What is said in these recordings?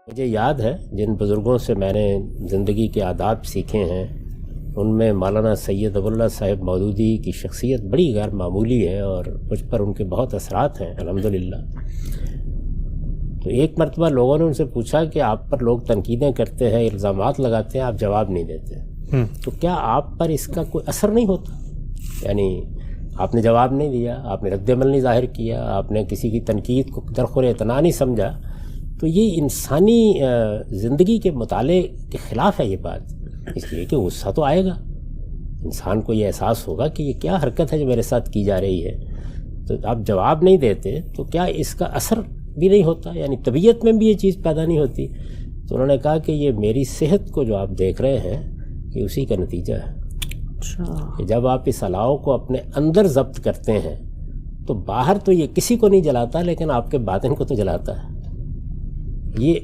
مجھے یاد ہے جن بزرگوں سے میں نے زندگی کے آداب سیکھے ہیں ان میں مولانا سید ابو اللہ صاحب مودودی کی شخصیت بڑی غیر معمولی ہے اور مجھ پر ان کے بہت اثرات ہیں الحمدللہ۔ تو ایک مرتبہ لوگوں نے ان سے پوچھا کہ آپ پر لوگ تنقیدیں کرتے ہیں، الزامات لگاتے ہیں، آپ جواب نہیں دیتے، تو کیا آپ پر اس کا کوئی اثر نہیں ہوتا؟ یعنی آپ نے جواب نہیں دیا، آپ نے رد عمل نہیں ظاہر کیا، آپ نے کسی کی تنقید کو درخور اعتنا نہیں سمجھا، تو یہ انسانی زندگی کے مطالعے کے خلاف ہے یہ بات، اس لیے کہ غصہ تو آئے گا، انسان کو یہ احساس ہوگا کہ یہ کیا حرکت ہے جو میرے ساتھ کی جا رہی ہے۔ تو آپ جواب نہیں دیتے تو کیا اس کا اثر بھی نہیں ہوتا؟ یعنی طبیعت میں بھی یہ چیز پیدا نہیں ہوتی؟ تو انہوں نے کہا کہ یہ میری صحت کو جو آپ دیکھ رہے ہیں یہ اسی کا نتیجہ ہے کہ جب آپ اس الاؤ کو اپنے اندر ضبط کرتے ہیں تو باہر تو یہ کسی کو نہیں جلاتا لیکن آپ کے باطن کو تو جلاتا ہے۔ یہ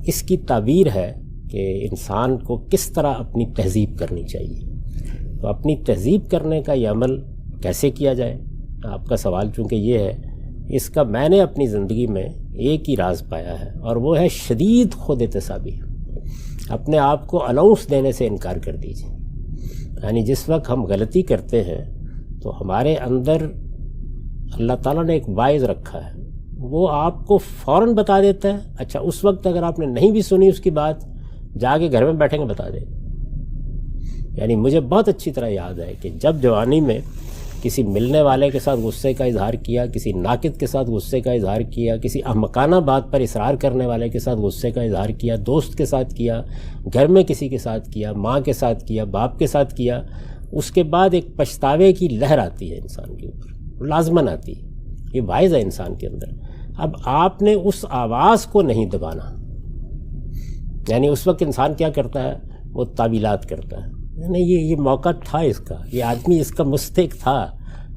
اس کی تعبیر ہے کہ انسان کو کس طرح اپنی تہذیب کرنی چاہیے۔ تو اپنی تہذیب کرنے کا یہ عمل کیسے کیا جائے؟ آپ کا سوال چونکہ یہ ہے، اس کا میں نے اپنی زندگی میں ایک ہی راز پایا ہے اور وہ ہے شدید خود احتسابی۔ اپنے آپ کو الاؤنس دینے سے انکار کر دیجیے۔ یعنی جس وقت ہم غلطی کرتے ہیں تو ہمارے اندر اللہ تعالیٰ نے ایک واعظ رکھا ہے، وہ آپ کو فوراً بتا دیتا ہے۔ اچھا، اس وقت اگر آپ نے نہیں بھی سنی اس کی بات، جا کے گھر میں بیٹھیں گے بتا دے گا۔ یعنی مجھے بہت اچھی طرح یاد ہے کہ جب جوانی میں کسی ملنے والے کے ساتھ غصے کا اظہار کیا، کسی ناقد کے ساتھ غصے کا اظہار کیا، کسی احمقانہ بات پر اصرار کرنے والے کے ساتھ غصے کا اظہار کیا، دوست کے ساتھ کیا، گھر میں کسی کے ساتھ کیا، ماں کے ساتھ کیا، باپ کے ساتھ کیا، اس کے بعد ایک پچھتاوے کی لہر آتی ہے انسان کے اوپر، لازماً آتی ہے، یہ واعظ ہے انسان کے اندر۔ اب آپ نے اس آواز کو نہیں دبانا۔ یعنی اس وقت انسان کیا کرتا ہے؟ وہ تعویلات کرتا ہے، نہیں یہ موقع تھا اس کا، یہ آدمی اس کا مستحق تھا،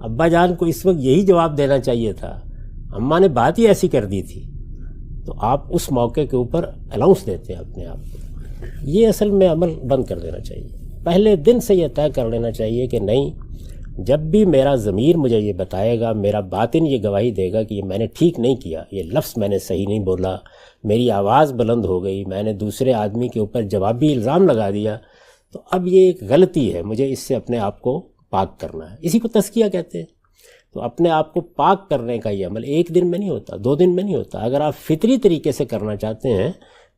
ابا جان کو اس وقت یہی جواب دینا چاہیے تھا، اماں نے بات ہی ایسی کر دی تھی۔ تو آپ اس موقع کے اوپر الاؤنس دیتے ہیں اپنے آپ کو۔ یہ اصل میں عمل بند کر دینا چاہیے، پہلے دن سے یہ طے کر لینا چاہیے کہ نہیں، جب بھی میرا ضمیر مجھے یہ بتائے گا، میرا باطن یہ گواہی دے گا کہ یہ میں نے ٹھیک نہیں کیا، یہ لفظ میں نے صحیح نہیں بولا، میری آواز بلند ہو گئی، میں نے دوسرے آدمی کے اوپر جوابی الزام لگا دیا، تو اب یہ ایک غلطی ہے، مجھے اس سے اپنے آپ کو پاک کرنا ہے۔ اسی کو تزکیہ کہتے ہیں۔ تو اپنے آپ کو پاک کرنے کا یہ عمل ایک دن میں نہیں ہوتا، 2 دن میں نہیں ہوتا۔ اگر آپ فطری طریقے سے کرنا چاہتے ہیں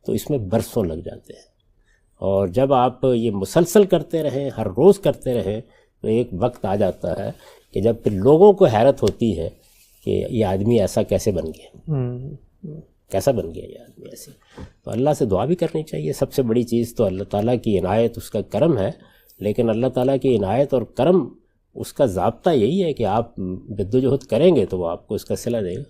تو اس میں برسوں لگ جاتے ہیں، اور جب آپ یہ مسلسل کرتے رہیں، ہر روز کرتے رہیں، تو ایک وقت آ جاتا ہے کہ جب پھر لوگوں کو حیرت ہوتی ہے کہ یہ آدمی ایسا کیسے بن گیا، کیسا بن گیا یہ آدمی ایسے۔ تو اللہ سے دعا بھی کرنی چاہیے۔ سب سے بڑی چیز تو اللہ تعالیٰ کی عنایت، اس کا کرم ہے، لیکن اللہ تعالیٰ کی عنایت اور کرم، اس کا ضابطہ یہی ہے کہ آپ جدوجہد کریں گے تو وہ آپ کو اس کا صلہ دے گا۔